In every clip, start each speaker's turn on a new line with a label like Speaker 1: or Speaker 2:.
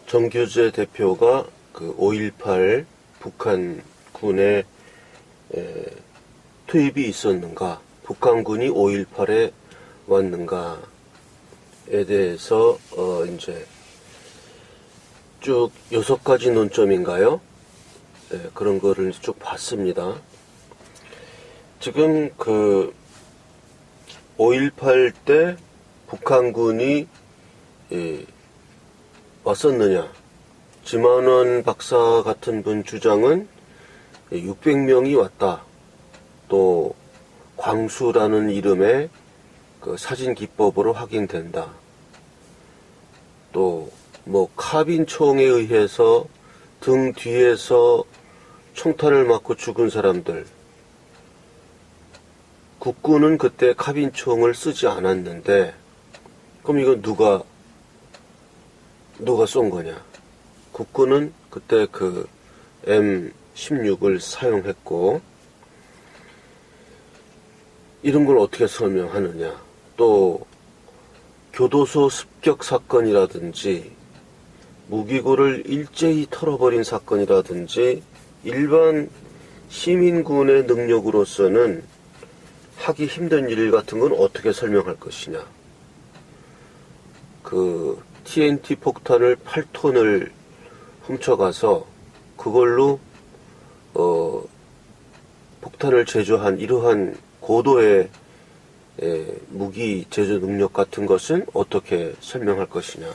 Speaker 1: 정규재 대표가 그 5.18 북한군에 투입이 있었는가, 북한군이 5.18에 왔는가에 대해서 이제 쭉 6가지 논점인가요? 네, 그런 거를 쭉 봤습니다. 지금 그 5.18 때 북한군이 왔었느냐? 지만원 박사 같은 분 주장은 600명이 왔다. 또 광수라는 이름의 그 사진 기법으로 확인된다. 또 뭐 카빈총에 의해서 등 뒤에서 총탄을 맞고 죽은 사람들, 국군은 그때 카빈총을 쓰지 않았는데, 그럼 이건 누가 쏜 거냐? 국군은 그때 그 M16을 사용했고, 이런 걸 어떻게 설명하느냐? 또 교도소 습격 사건이라든지 무기고를 일제히 털어버린 사건이라든지 일반 시민군의 능력으로서는 하기 힘든 일 같은 건 어떻게 설명할 것이냐? 그 TNT 폭탄을 8톤을 훔쳐가서 그걸로 폭탄을 제조한 이러한 고도의 무기 제조 능력 같은 것은 어떻게 설명할 것이냐?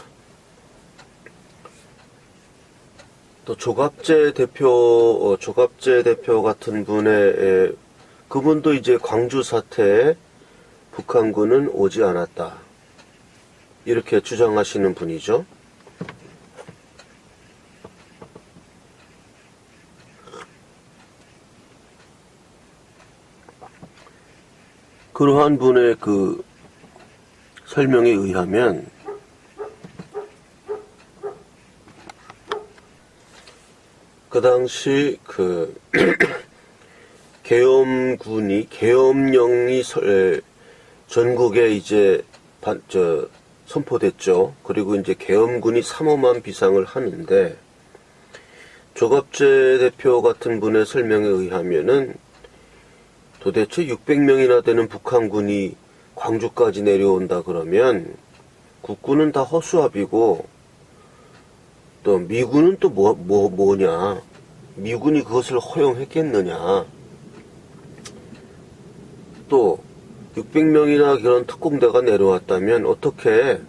Speaker 1: 또 조갑재 대표 같은 분의 그분도 이제 광주 사태에 북한군은 오지 않았다, 이렇게 주장하시는 분이죠. 그러한 분의 그 설명에 의하면 그 당시 그 계엄령이 전국에 이제 선포됐죠. 그리고 이제 계엄군이 삼엄한 비상을 하는데, 조갑재 대표 같은 분의 설명에 의하면은 도대체 600명이나 되는 북한군이 광주까지 내려온다 그러면 국군은 다 허수아비고, 또 미군은 또 뭐냐? 미군이 그것을 허용했겠느냐? 또 600명이나 그런 특공대가 내려왔다면 어떻게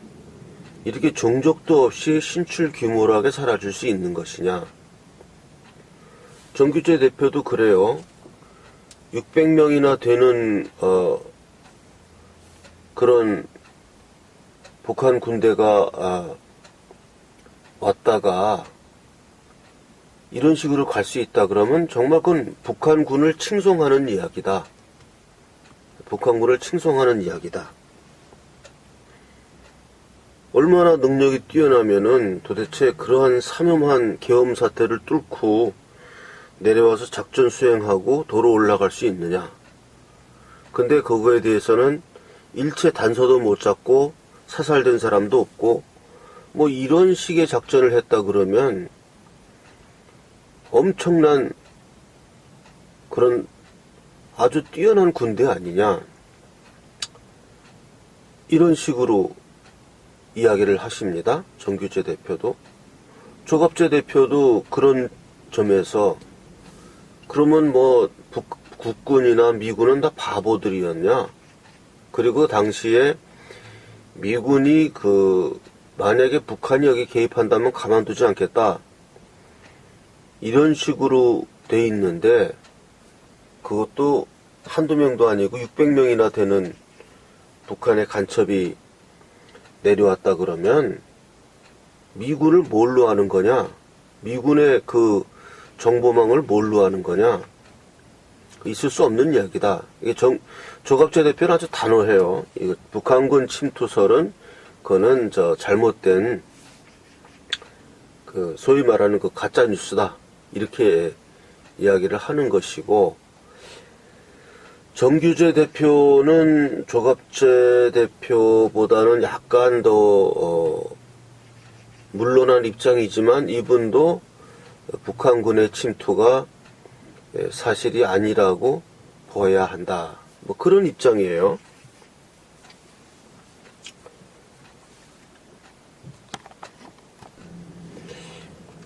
Speaker 1: 이렇게 종족도 없이 신출 규모하게 살아줄 수 있는 것이냐? 정규재 대표도 그래요. 600명이나 되는 그런 북한 군대가 왔다가 이런 식으로 갈 수 있다 그러면 정말 그건 북한군을 칭송하는 이야기다. 북한군을 칭송하는 이야기다. 얼마나 능력이 뛰어나면은 도대체 그러한 삼엄한 계엄 사태를 뚫고 내려와서 작전 수행하고 도로 올라갈 수 있느냐. 근데 그거에 대해서는 일체 단서도 못 잡고 사살된 사람도 없고 뭐 이런 식의 작전을 했다 그러면 엄청난 그런 아주 뛰어난 군대 아니냐, 이런 식으로 이야기를 하십니다. 정규재 대표도. 조갑재 대표도 그런 점에서 그러면 뭐 국군이나 미군은 다 바보들이었냐? 그리고 당시에 미군이 만약에 북한이 여기 개입한다면 가만두지 않겠다, 이런 식으로 돼 있는데, 그것도 한두 명도 아니고 600명이나 되는 북한의 간첩이 내려왔다 그러면 미군을 뭘로 하는 거냐? 미군의 그 정보망을 뭘로 하는 거냐? 있을 수 없는 이야기다. 이게 조갑재 대표는 아주 단호해요. 이거 북한군 침투설은 그거는 잘못된 그 소위 말하는 그 가짜 뉴스다, 이렇게 이야기를 하는 것이고, 정규재 대표는 조갑재 대표보다는 약간 더 물러난 입장이지만 이분도 북한군의 침투가 사실이 아니라고 봐야 한다. 뭐 그런 입장이에요.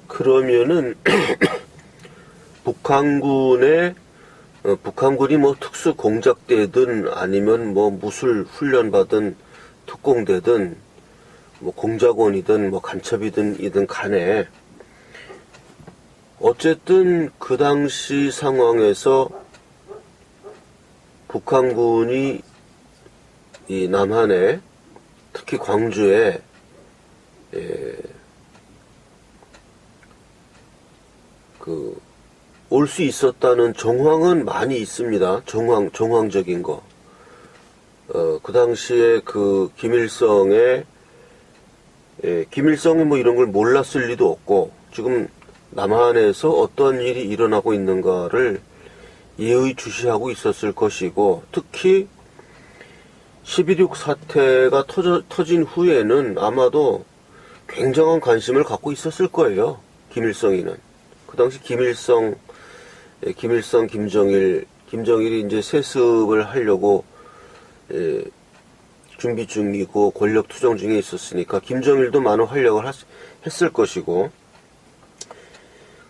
Speaker 1: 그러면은 북한군이 뭐 특수 공작대든 아니면 뭐 무술 훈련받은 특공대든 뭐 공작원이든 뭐 간첩이든 간에 어쨌든 그 당시 상황에서 북한군이 이 남한에 특히 광주에 올 수 있었다는 정황은 많이 있습니다. 정황적인 거. 그 당시에 그 김일성이 뭐 이런 걸 몰랐을 리도 없고, 지금 남한에서 어떤 일이 일어나고 있는가를 예의주시하고 있었을 것이고, 특히 12.6 사태가 터진 후에는 아마도 굉장한 관심을 갖고 있었을 거예요. 김일성이는. 그 당시 김일성, 김정일이 이제 세습을 하려고 준비 중이고 권력 투정 중에 있었으니까 김정일도 많은 활약을 했을 것이고,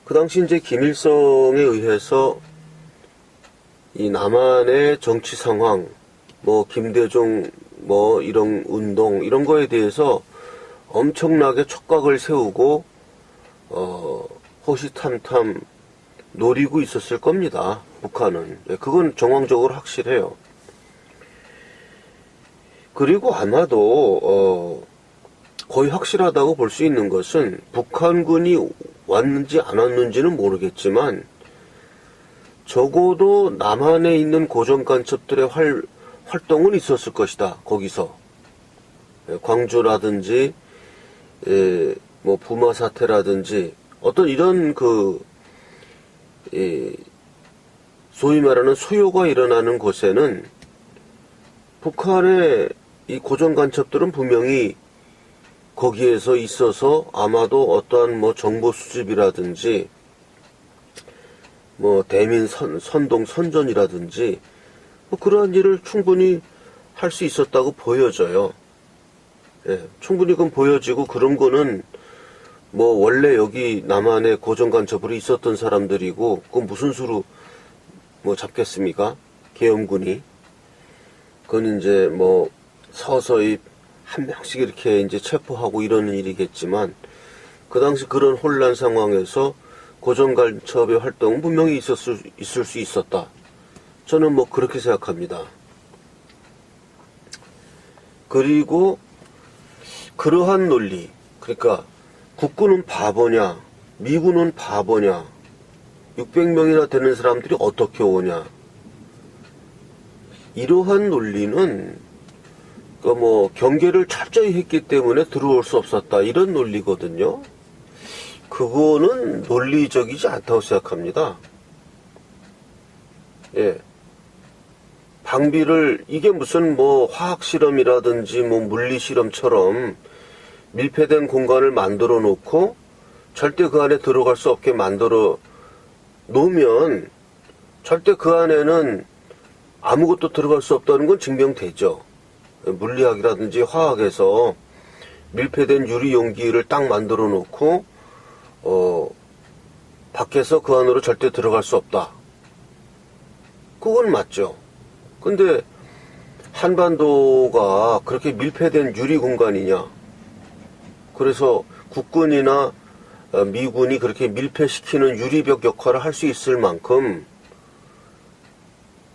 Speaker 1: 그 당시 이제 김일성에 의해서 이 남한의 정치 상황, 뭐 김대중 뭐 이런 운동 이런 거에 대해서 엄청나게 촉각을 세우고 호시탐탐 노리고 있었을 겁니다. 북한은. 그건 정황적으로 확실해요. 그리고 아마도 거의 확실하다고 볼 수 있는 것은 북한군이 왔는지 안 왔는지는 모르겠지만 적어도 남한에 있는 고정간첩들의 활동은 있었을 것이다. 거기서 광주라든지 뭐 부마 사태라든지 어떤 이런 소위 말하는 소요가 일어나는 곳에는 북한의 이 고정간첩들은 분명히 거기에서 있어서 아마도 어떠한 뭐 정보 수집이라든지 뭐 대민 선동 선전이라든지 뭐 그러한 일을 충분히 할 수 있었다고 보여져요. 충분히 그건 보여지고, 그런 거는 뭐 원래 여기 남한에 고정간첩으로 있었던 사람들이고, 그건 무슨 수로 뭐 잡겠습니까? 계엄군이. 그건 이제 뭐 서서히 한 명씩 이렇게 이제 체포하고 이러는 일이겠지만, 그 당시 그런 혼란 상황에서 고정간첩의 활동은 분명히 있을 수 있었다. 저는 뭐 그렇게 생각합니다. 그리고 그러한 논리, 그러니까 국군은 바보냐, 미군은 바보냐, 600명이나 되는 사람들이 어떻게 오냐, 이러한 논리는 뭐 경계를 철저히 했기 때문에 들어올 수 없었다, 이런 논리거든요. 그거는 논리적이지 않다고 생각합니다. 방비를, 이게 무슨 뭐 화학실험이라든지 뭐 물리실험처럼 밀폐된 공간을 만들어 놓고 절대 그 안에 들어갈 수 없게 만들어 놓으면 절대 그 안에는 아무것도 들어갈 수 없다는 건 증명되죠. 물리학이라든지 화학에서 밀폐된 유리 용기를 딱 만들어 놓고 밖에서 그 안으로 절대 들어갈 수 없다. 그건 맞죠. 근데 한반도가 그렇게 밀폐된 유리 공간이냐? 그래서 국군이나 미군이 그렇게 밀폐시키는 유리벽 역할을 할 수 있을 만큼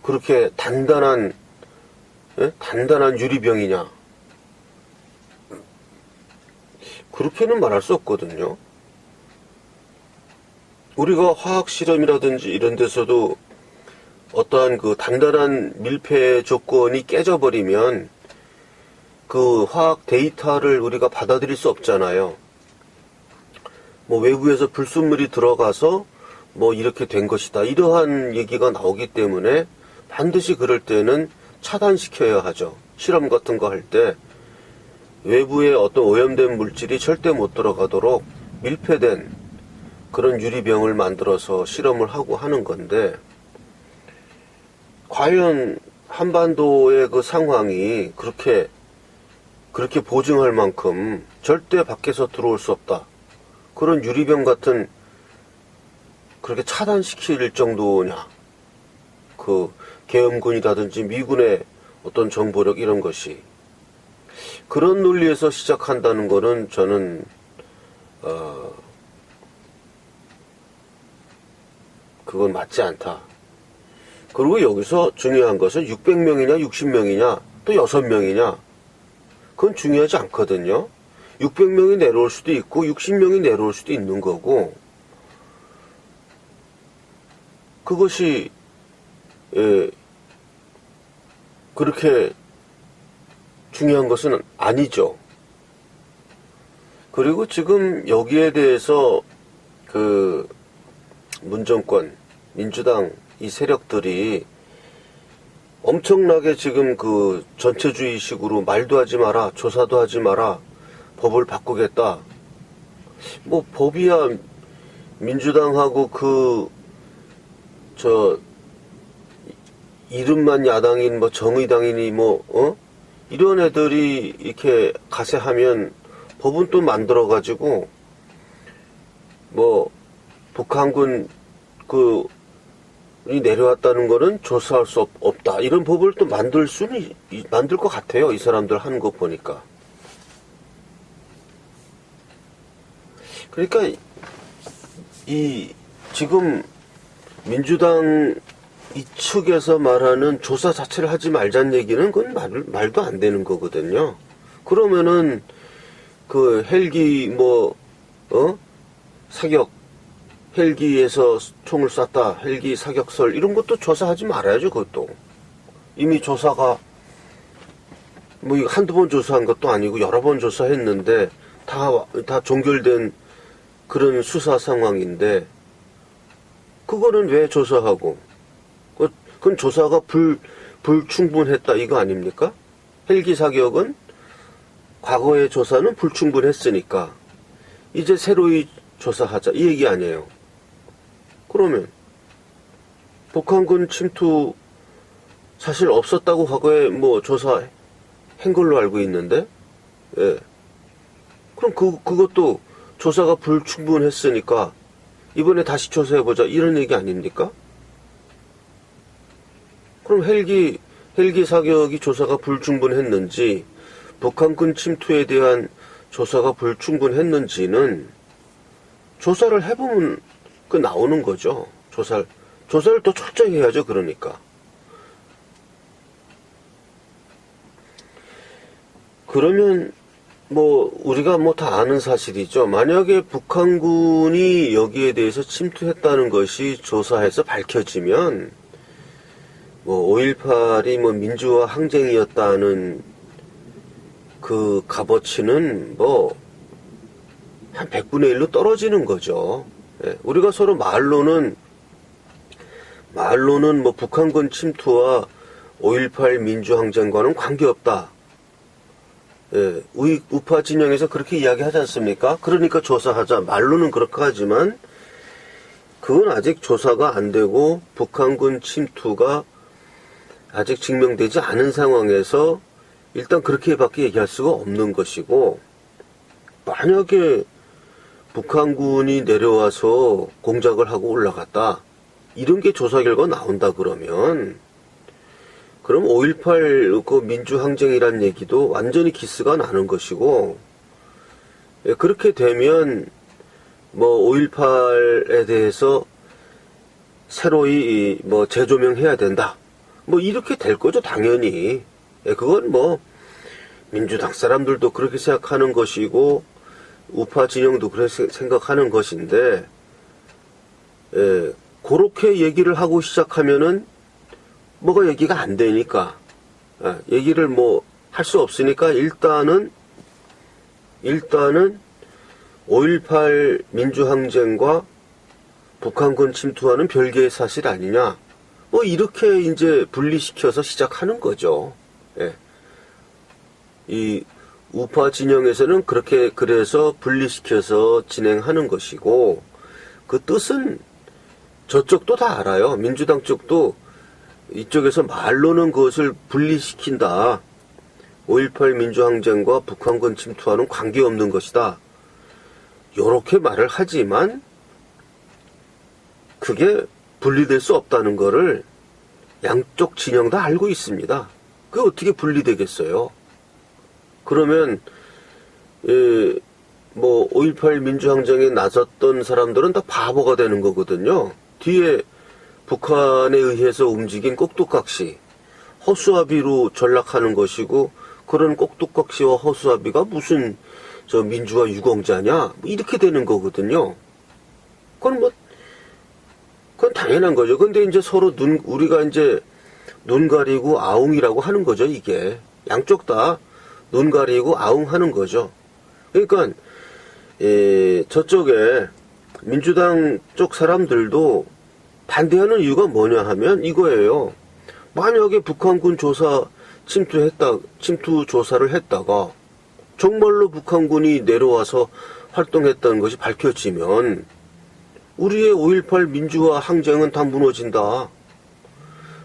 Speaker 1: 그렇게 단단한 유리병이냐? 그렇게는 말할 수 없거든요. 우리가 화학실험이라든지 이런 데서도 어떠한 그 단단한 밀폐 조건이 깨져버리면 그 화학 데이터를 우리가 받아들일 수 없잖아요. 뭐 외부에서 불순물이 들어가서 뭐 이렇게 된 것이다, 이러한 얘기가 나오기 때문에 반드시 그럴 때는 차단시켜야 하죠. 실험 같은 거 할 때 외부의 어떤 오염된 물질이 절대 못 들어가도록 밀폐된 그런 유리병을 만들어서 실험을 하고 하는 건데, 과연 한반도의 그 상황이 그렇게 보증할 만큼 절대 밖에서 들어올 수 없다, 그런 유리병 같은, 그렇게 차단시킬 정도냐, 그 계엄군이라든지 미군의 어떤 정보력 이런 것이 그런 논리에서 시작한다는 거는 저는 그건 맞지 않다. 그리고 여기서 중요한 것은 600명이냐 60명이냐 또 6명이냐, 그건 중요하지 않거든요. 600명이 내려올 수도 있고 60명이 내려올 수도 있는 거고, 그것이 그렇게 중요한 것은 아니죠. 그리고 지금 여기에 대해서 그 문정권, 민주당 이 세력들이 엄청나게 지금 그 전체주의식으로 말도 하지 마라, 조사도 하지 마라, 법을 바꾸겠다. 뭐 법이야 민주당하고 이름만 야당인 뭐 정의당이니 이런 애들이 이렇게 가세하면 법은 또 만들어가지고 북한군 이 내려왔다는 거는 조사할 수 없다, 이런 법을 또 만들 것 같아요. 이 사람들 하는 거 보니까. 그러니까 지금 민주당 이 측에서 말하는 조사 자체를 하지 말자는 얘기는 그건 말도 안 되는 거거든요. 그러면은 그 헬기 사격, 헬기에서 총을 쐈다, 헬기 사격설 이런 것도 조사하지 말아야죠. 그것도 이미 조사가 한두 번 조사한 것도 아니고 여러 번 조사했는데 다 종결된 그런 수사 상황인데, 그거는 왜 조사하고? 그건 조사가 불충분했다 이거 아닙니까? 헬기 사격은 과거의 조사는 불충분했으니까 이제 새로이 조사하자 이 얘기 아니에요. 그러면 북한군 침투 사실 없었다고 과거에 조사한 걸로 알고 있는데, 그럼 그것도 조사가 불충분했으니까 이번에 다시 조사해보자 이런 얘기 아닙니까? 그럼 헬기 사격이 조사가 불충분했는지, 북한군 침투에 대한 조사가 불충분했는지는 조사를 해보면 나오는 거죠. 조사를 더 철저히 해야죠. 그러니까. 그러면 우리가 다 아는 사실이죠. 만약에 북한군이 여기에 대해서 침투했다는 것이 조사해서 밝혀지면 5.18이 민주화 항쟁이었다는 그 값어치는 한 100분의 1로 떨어지는 거죠. 우리가 서로 말로는 북한군 침투와 5.18 민주항쟁과는 관계없다. 우파 진영에서 그렇게 이야기하지 않습니까? 그러니까 조사하자. 말로는 그렇게 하지만 그건 아직 조사가 안 되고 북한군 침투가 아직 증명되지 않은 상황에서 일단 그렇게밖에 얘기할 수가 없는 것이고, 만약에 북한군이 내려와서 공작을 하고 올라갔다, 이런 게 조사 결과 나온다 그러면, 그럼 5.18 그 민주항쟁이란 얘기도 완전히 기스가 나는 것이고, 그렇게 되면 5.18에 대해서 새로이 재조명해야 된다, 이렇게 될 거죠. 당연히. 그건 민주당 사람들도 그렇게 생각하는 것이고 우파 진영도 그렇게 생각하는 것인데, 그렇게 얘기를 하고 시작하면은 뭐가 얘기가 안 되니까, 얘기를 할 수 없으니까 일단은 5.18 민주항쟁과 북한군 침투와는 별개의 사실 아니냐, 이렇게 이제 분리시켜서 시작하는 거죠. 이 우파 진영에서는 그렇게 그래서 분리시켜서 진행하는 것이고, 그 뜻은 저쪽도 다 알아요. 민주당 쪽도 이쪽에서 말로는 그것을 분리시킨다. 5.18 민주항쟁과 북한군 침투와는 관계없는 것이다. 요렇게 말을 하지만 그게 분리될 수 없다는 거를 양쪽 진영 다 알고 있습니다. 그게 어떻게 분리되겠어요? 그러면 5.18 민주항쟁에 나섰던 사람들은 다 바보가 되는 거거든요. 뒤에 북한에 의해서 움직인 꼭두각시, 허수아비로 전락하는 것이고, 그런 꼭두각시와 허수아비가 무슨 민주화 유공자냐? 이렇게 되는 거거든요. 그건 당연한 거죠. 근데 이제 서로 우리가 이제 눈 가리고 아웅이라고 하는 거죠, 이게. 양쪽 다 눈 가리고 아웅하는 거죠. 그러니까, 저쪽에 민주당 쪽 사람들도 반대하는 이유가 뭐냐 하면 이거예요. 만약에 북한군 침투 조사를 했다가 정말로 북한군이 내려와서 활동했다는 것이 밝혀지면 우리의 5.18 민주화 항쟁은 다 무너진다.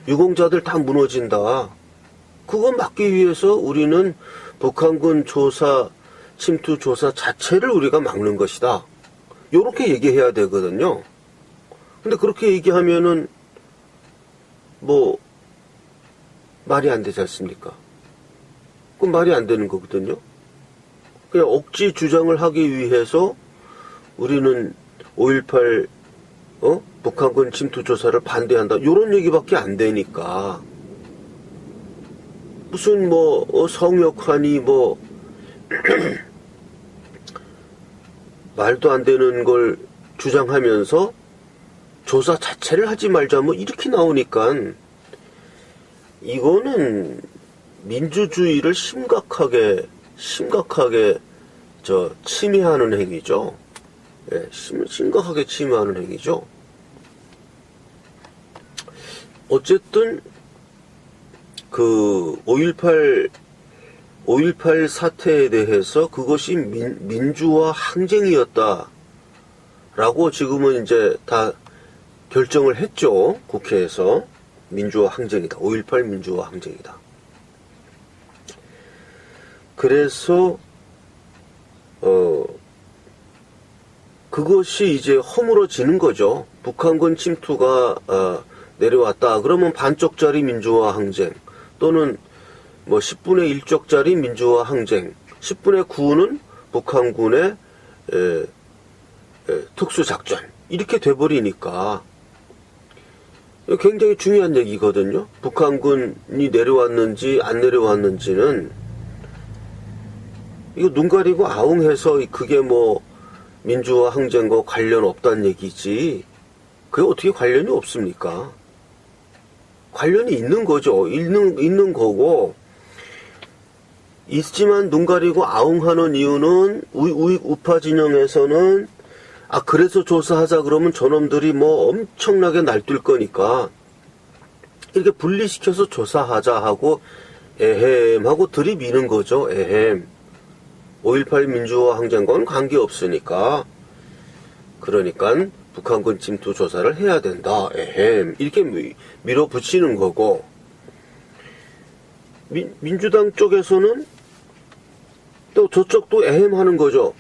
Speaker 1: 유공자들 다 무너진다. 그거 막기 위해서 우리는 북한군 침투 조사 자체를 우리가 막는 것이다. 요렇게 얘기해야 되거든요. 근데 그렇게 얘기하면은 말이 안 되지 않습니까? 그건 말이 안 되는 거거든요. 그냥 억지 주장을 하기 위해서 우리는 5.18 북한군 침투 조사를 반대한다. 요런 얘기밖에 안 되니까. 무슨 성역하니 말도 안 되는 걸 주장하면서 조사 자체를 하지 말자 이렇게 나오니까 이거는 민주주의를 심각하게 침해하는 행위죠. 예, 심각하게 침해하는 행위죠. 어쨌든 그 5.18 사태에 대해서 그것이 민주화 항쟁이었다라고 지금은 이제 다 결정을 했죠. 국회에서. 민주화 항쟁이다. 5.18 민주화 항쟁이다. 그래서 그것이 이제 허물어지는 거죠. 북한군 침투가 내려왔다. 그러면 반쪽짜리 민주화 항쟁 또는 10분의 1쪽짜리 민주화 항쟁, 10분의 9는 북한군의 특수작전 이렇게 돼버리니까 굉장히 중요한 얘기거든요. 북한군이 내려왔는지 안 내려왔는지는 이거 눈 가리고 아웅해서 그게 민주화 항쟁과 관련 없다는 얘기지. 그게 어떻게 관련이 없습니까? 관련이 있는 거죠. 있는 거고, 있지만 눈 가리고 아웅하는 이유는 우파 진영에서는 그래서 조사하자 그러면 저놈들이 엄청나게 날뛸 거니까 이렇게 분리시켜서 조사하자 하고 에헴 하고 들이미는 거죠. 에헴. 5.18 민주화 항쟁과는 관계없으니까 그러니까 북한군 침투 조사를 해야 된다. 에헴. 이렇게 밀어붙이는 거고 민주당 쪽에서는 또 저쪽도 에헴 하는 거죠.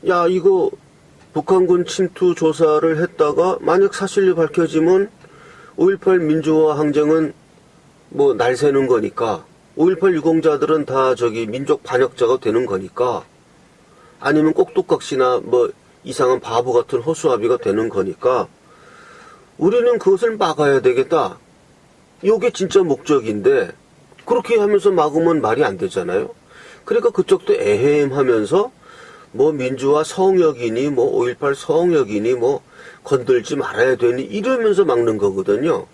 Speaker 1: 야, 이거 북한군 침투 조사를 했다가 만약 사실이 밝혀지면 5.18 민주화 항쟁은 날 새는 거니까 5.18 유공자들은 다 민족 반역자가 되는 거니까 아니면 꼭두각시나 이상한 바보 같은 허수아비가 되는 거니까 우리는 그것을 막아야 되겠다. 이게 진짜 목적인데 그렇게 하면서 막으면 말이 안 되잖아요. 그러니까 그쪽도 에헴 하면서 민주화 성역이니 5.18 성역이니 건들지 말아야 되니 이러면서 막는 거거든요.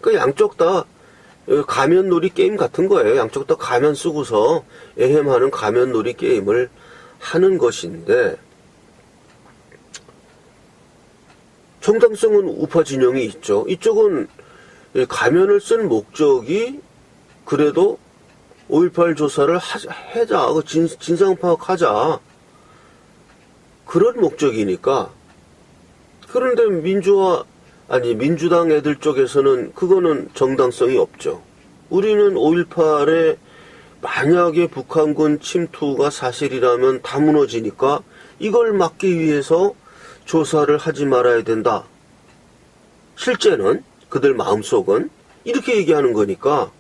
Speaker 1: 그 양쪽 다 가면놀이 게임 같은 거예요. 양쪽 다 가면 쓰고서 에헴하는 가면놀이 게임을 하는 것인데 정당성은 우파 진영이 있죠. 이쪽은 가면을 쓴 목적이 그래도 5.18 조사를 하자. 진상 파악하자. 그런 목적이니까. 그런데 민주당 애들 쪽에서는 그거는 정당성이 없죠. 우리는 5.18에 만약에 북한군 침투가 사실이라면 다 무너지니까 이걸 막기 위해서 조사를 하지 말아야 된다. 실제는 그들 마음속은 이렇게 얘기하는 거니까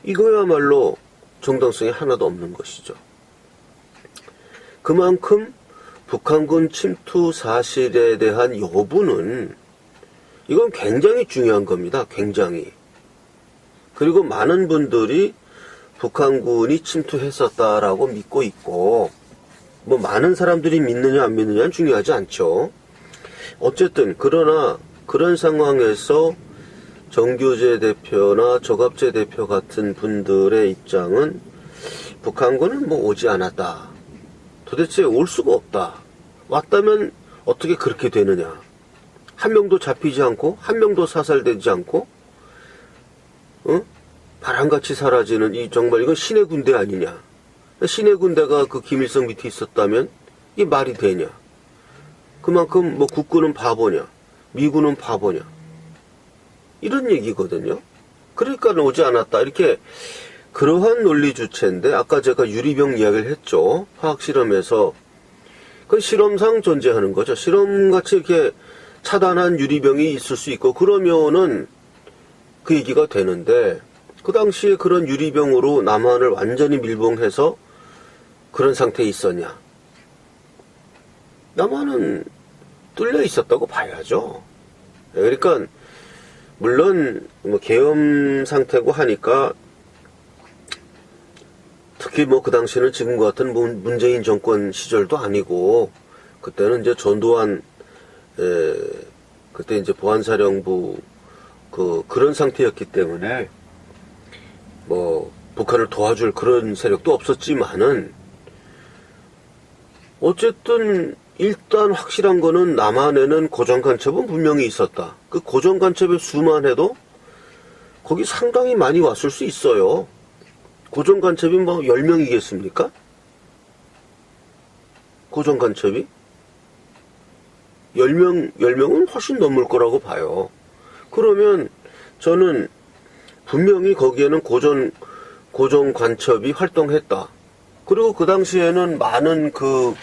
Speaker 1: 이거야말로 정당성이 하나도 없는 것이죠. 그만큼 북한군 침투 사실에 대한 여부는 이건 굉장히 중요한 겁니다. 굉장히. 그리고 많은 분들이 북한군이 침투했었다라고 믿고 있고 뭐 많은 사람들이 믿느냐 안 믿느냐는 중요하지 않죠. 어쨌든 그러나 그런 상황에서 정규재 대표나 조갑재 대표 같은 분들의 입장은 북한군은 뭐 오지 않았다. 도대체 올 수가 없다. 왔다면 어떻게 그렇게 되느냐. 한 명도 잡히지 않고 한 명도 사살되지 않고 바람같이 사라지는 정말 이건 신의 군대 아니냐. 신의 군대가 그 김일성 밑에 있었다면 이게 말이 되냐. 그만큼 뭐 국군은 바보냐. 미군은 바보냐. 이런 얘기거든요. 그러니까 오지 않았다. 이렇게 그러한 논리 주체인데 아까 제가 유리병 이야기를 했죠. 화학실험에서. 그 실험상 존재하는 거죠. 실험같이 이렇게 차단한 유리병이 있을 수 있고 그러면은 그 얘기가 되는데 그 당시에 그런 유리병으로 남한을 완전히 밀봉해서 그런 상태에 있었냐. 남한은 뚫려 있었다고 봐야죠. 그러니까 물론 뭐 계엄 상태고 하니까 특히 뭐 그 당시에는 지금과 같은 문재인 정권 시절도 아니고 그때는 이제 전두환 그때 이제 보안사령부 그런 상태였기 때문에 뭐 북한을 도와줄 그런 세력도 없었지만은 어쨌든 일단 확실한 거는 남한에는 고정 간첩은 분명히 있었다. 그 고정 간첩의 수만 해도 거기 상당히 많이 왔을 수 있어요. 고정 간첩이 뭐 10명이겠습니까? 고정 간첩이? 10명은 훨씬 넘을 거라고 봐요. 그러면 저는 분명히 거기에는 고정 간첩이 활동했다. 그리고 그 당시에는 많은 그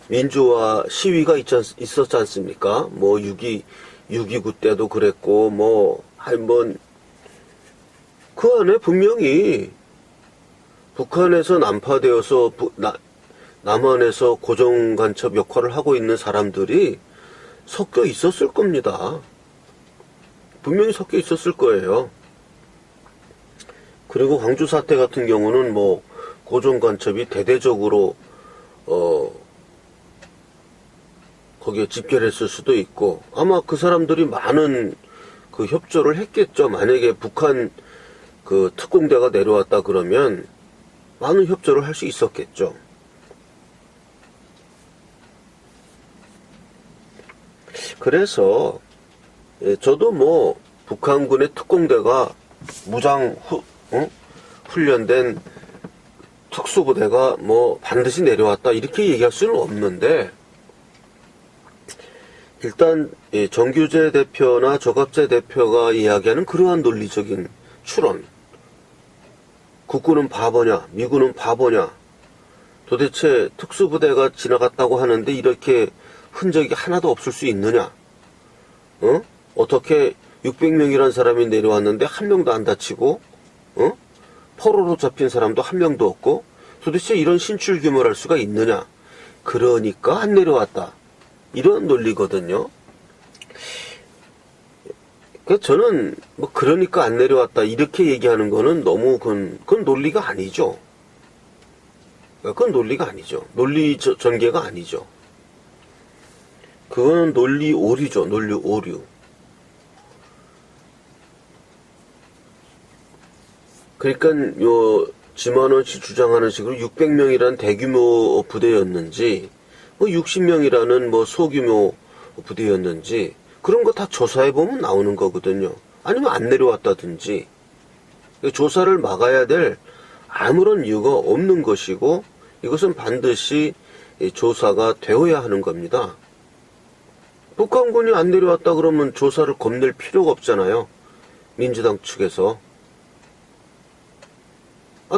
Speaker 1: 민주화 시위가 있었지 않습니까? 뭐 6.29 때도 그랬고 뭐 한번 그 안에 분명히 북한에서 난파되어서 남한에서 고정 간첩 역할을 하고 있는 사람들이 섞여 있었을 겁니다. 분명히 섞여 있었을 거예요. 그리고 광주 사태 같은 경우는 뭐 고정 간첩이 대대적으로 거기에 집결했을 수도 있고 아마 그 사람들이 많은 그 협조를 했겠죠. 만약에 북한 그 특공대가 내려왔다 그러면 많은 협조를 할 수 있었겠죠. 그래서 저도 뭐 북한군의 특공대가 무장 훈련된 특수부대가 뭐 반드시 내려왔다 이렇게 얘기할 수는 없는데 일단 정규재 대표나 조갑재 대표가 이야기하는 그러한 논리적인 추론 국군은 바보냐 미군은 바보냐 도대체 특수부대가 지나갔다고 하는데 이렇게 흔적이 하나도 없을 수 있느냐 어떻게 600명이라는 사람이 내려왔는데 한 명도 안 다치고 포로로 잡힌 사람도 한 명도 없고 도대체 이런 신출 규모를 수가 있느냐. 그러니까 안 내려왔다. 이런 논리거든요. 그러니까 저는 뭐 그러니까 안 내려왔다 이렇게 얘기하는 거는 너무 그건 논리가 아니죠. 그건 논리가 아니죠. 논리 전개가 아니죠. 그거는 논리 오류죠. 논리 오류. 그러니까 지만원 씨 주장하는 식으로 600명이라는 대규모 부대였는지 뭐 60명이라는 뭐 소규모 부대였는지 그런 거 다 조사해보면 나오는 거거든요. 아니면 안 내려왔다든지 조사를 막아야 될 아무런 이유가 없는 것이고, 이것은 반드시 조사가 되어야 하는 겁니다. 북한군이 안 내려왔다 그러면 조사를 겁낼 필요가 없잖아요. 민주당 측에서.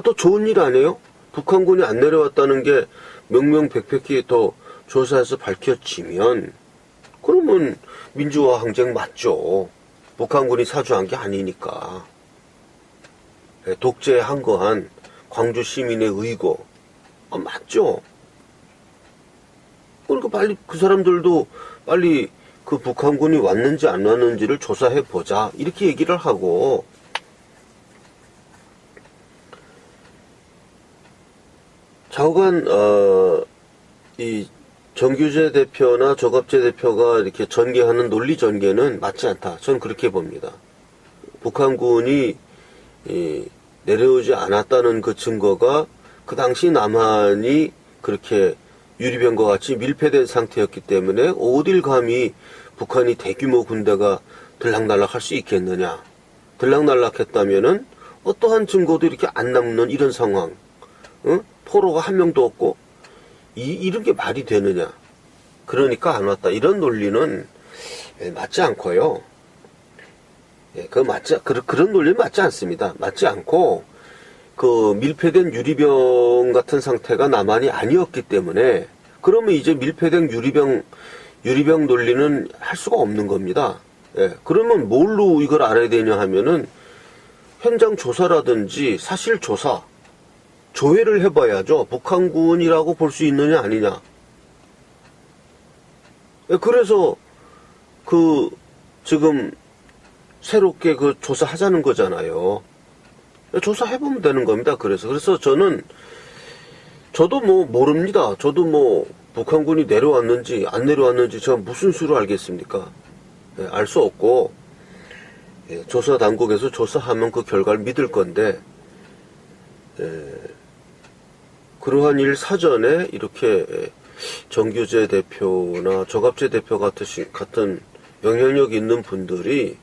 Speaker 1: 또 좋은 일 아니에요? 북한군이 안 내려왔다는 게 명명백백히 더 조사해서 밝혀지면, 그러면 민주화 항쟁 맞죠. 북한군이 사주한 게 아니니까. 독재에 항거한 광주 시민의 의고, 맞죠. 그러니까 빨리 그 사람들도 빨리 그 북한군이 왔는지 안 왔는지를 조사해 보자, 이렇게 얘기를 하고, 좌우간 이 정규재 대표나 조갑재 대표가 이렇게 전개하는 논리 전개는 맞지 않다. 저는 그렇게 봅니다. 북한군이 내려오지 않았다는 그 증거가 그 당시 남한이 그렇게 유리병과 같이 밀폐된 상태였기 때문에 어딜 감히 북한이 대규모 군대가 들락날락할 수 있겠느냐. 들락날락했다면은 어떠한 증거도 이렇게 안 남는 이런 상황. 포로가 한 명도 없고 이런 게 말이 되느냐. 그러니까 안 왔다. 이런 논리는 맞지 않고요. 그런 논리는 맞지 않습니다. 맞지 않고, 그 밀폐된 유리병 같은 상태가 남한이 아니었기 때문에, 그러면 이제 밀폐된 유리병 논리는 할 수가 없는 겁니다. 그러면 뭘로 이걸 알아야 되냐 하면은 현장 조사라든지 사실 조사, 조회를 해봐야죠. 북한군이라고 볼 수 있느냐 아니냐. 그래서 지금 새롭게 조사하자는 거잖아요. 조사해보면 되는 겁니다. 그래서 저도 모릅니다. 저도 북한군이 내려왔는지 안 내려왔는지 제가 무슨 수로 알겠습니까? 알 수 없고, 조사 당국에서 조사하면 그 결과를 믿을 건데, 그러한 일 사전에 이렇게 정규재 대표나 조갑재 대표 같은 영향력 있는 분들이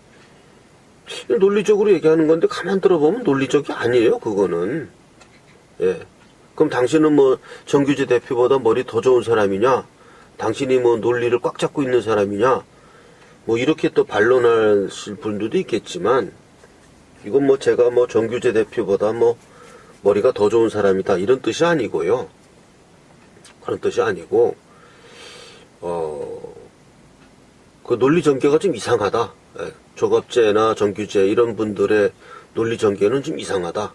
Speaker 1: 논리적으로 얘기하는 건데, 가만 들어보면 논리적이 아니에요, 그거는. 그럼 당신은 정규재 대표보다 머리 더 좋은 사람이냐? 당신이 논리를 꽉 잡고 있는 사람이냐? 이렇게 또 반론하실 분들도 있겠지만, 이건 제가 정규재 대표보다 머리가 더 좋은 사람이다, 이런 뜻이 아니고요. 그런 뜻이 아니고, 그 논리 전개가 좀 이상하다. 조갑재나 정규재 이런 분들의 논리 전개는 좀 이상하다.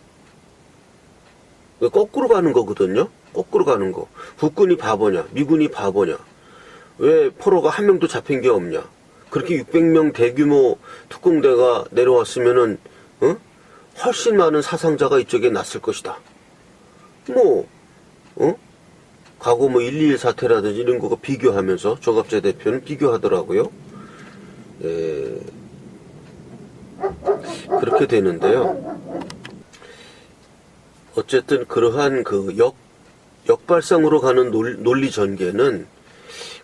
Speaker 1: 거꾸로 가는 거거든요. 거꾸로 가는 거. 국군이 바보냐, 미군이 바보냐, 왜 포로가 한 명도 잡힌 게 없냐. 그렇게 600명 대규모 특공대가 내려왔으면은 훨씬 많은 사상자가 이쪽에 났을 것이다. 과거 1.21 사태라든지 이런 거가 비교하면서 조갑재 대표는 비교하더라고요. 그렇게 되는데요. 어쨌든 그러한 역발상으로 가는 논리 전개는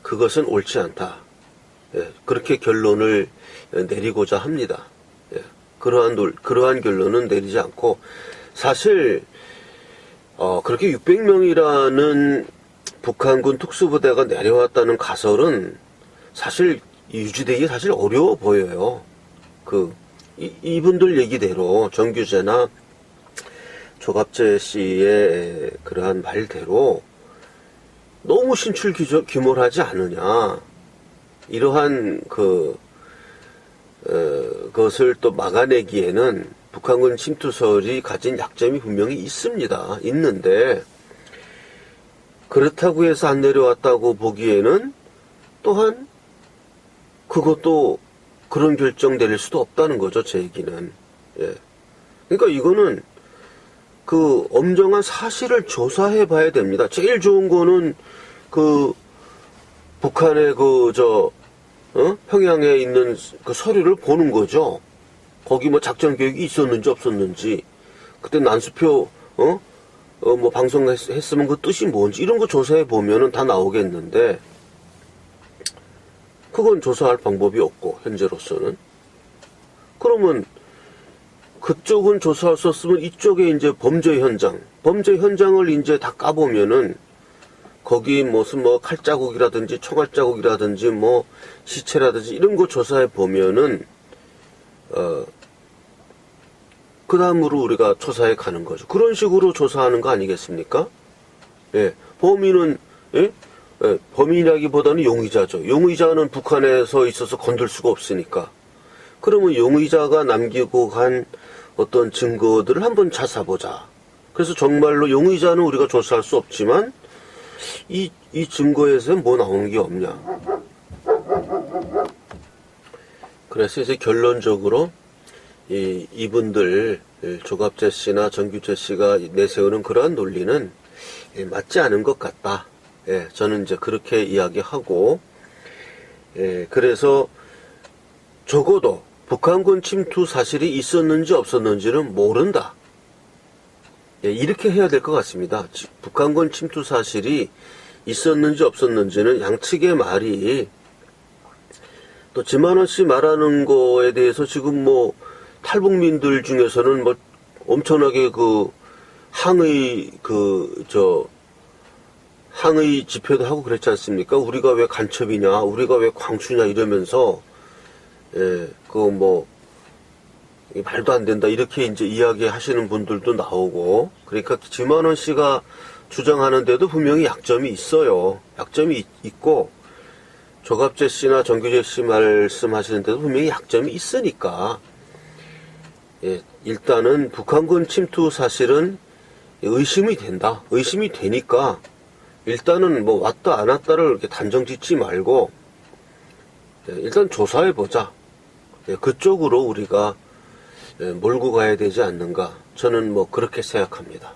Speaker 1: 그것은 옳지 않다. 그렇게 결론을 내리고자 합니다. 그러한 결론은 내리지 않고, 사실 그렇게 600명이라는 북한군 특수부대가 내려왔다는 가설은 사실 유지되기 사실 어려워 보여요. 이분들 얘기대로, 정규재나 조갑재 씨의 그러한 말대로 너무 신출 규모하지 않느냐. 이러한 그것을 또 막아내기에는 북한군 침투설이 가진 약점이 분명히 있습니다. 있는데, 그렇다고 해서 안 내려왔다고 보기에는 또한 그것도 그런 결정 내릴 수도 없다는 거죠, 제 얘기는. 그러니까 이거는 엄정한 사실을 조사해 봐야 됩니다. 제일 좋은 거는 북한의 평양에 있는 서류를 보는 거죠. 거기 작전 계획이 있었는지 없었는지, 그때 난수표 방송했으면 그 뜻이 뭔지 이런 거 조사해 보면은 다 나오겠는데, 그건 조사할 방법이 없고 현재로서는. 그러면 그쪽은 조사할 수 없으면 이쪽에 이제 범죄 현장을 이제 다 까보면은 거기 무슨 뭐 칼자국이라든지 총알자국이라든지 뭐 시체라든지 이런 거 조사해 보면은 그 다음으로 우리가 조사해 가는 거죠. 그런 식으로 조사하는 거 아니겠습니까? 예, 범인은 범인이라기보다는 용의자죠. 용의자는 북한에서 있어서 건들 수가 없으니까. 그러면 용의자가 남기고 간 어떤 증거들을 한번 찾아보자. 그래서 정말로 용의자는 우리가 조사할 수 없지만 이 증거에서 뭐 나오는 게 없냐. 그래서 이제 결론적으로 이분들 조갑재 씨나 정규재 씨가 내세우는 그러한 논리는 맞지 않은 것 같다. 예, 저는 이제 그렇게 이야기하고, 그래서 적어도 북한군 침투 사실이 있었는지 없었는지는 모른다. 예, 이렇게 해야 될 것 같습니다. 북한군 침투 사실이 있었는지 없었는지는 양측의 말이, 또 지만원 씨 말하는 거에 대해서 지금 뭐 탈북민들 중에서는 뭐 엄청나게 항의 집회도 하고 그랬지 않습니까? 우리가 왜 간첩이냐, 우리가 왜 광수냐 이러면서, 말도 안 된다 이렇게 이제 이야기 하시는 분들도 나오고, 그러니까 지만원 씨가 주장하는데도 분명히 약점이 있어요. 약점이 있고, 조갑재 씨나 정규재 씨 말씀하시는데도 분명히 약점이 있으니까, 일단은 북한군 침투 사실은 의심이 된다. 의심이 되니까, 일단은 뭐 왔다 안 왔다를 이렇게 단정 짓지 말고, 일단 조사해보자. 그쪽으로 우리가 몰고 가야 되지 않는가. 저는 뭐 그렇게 생각합니다.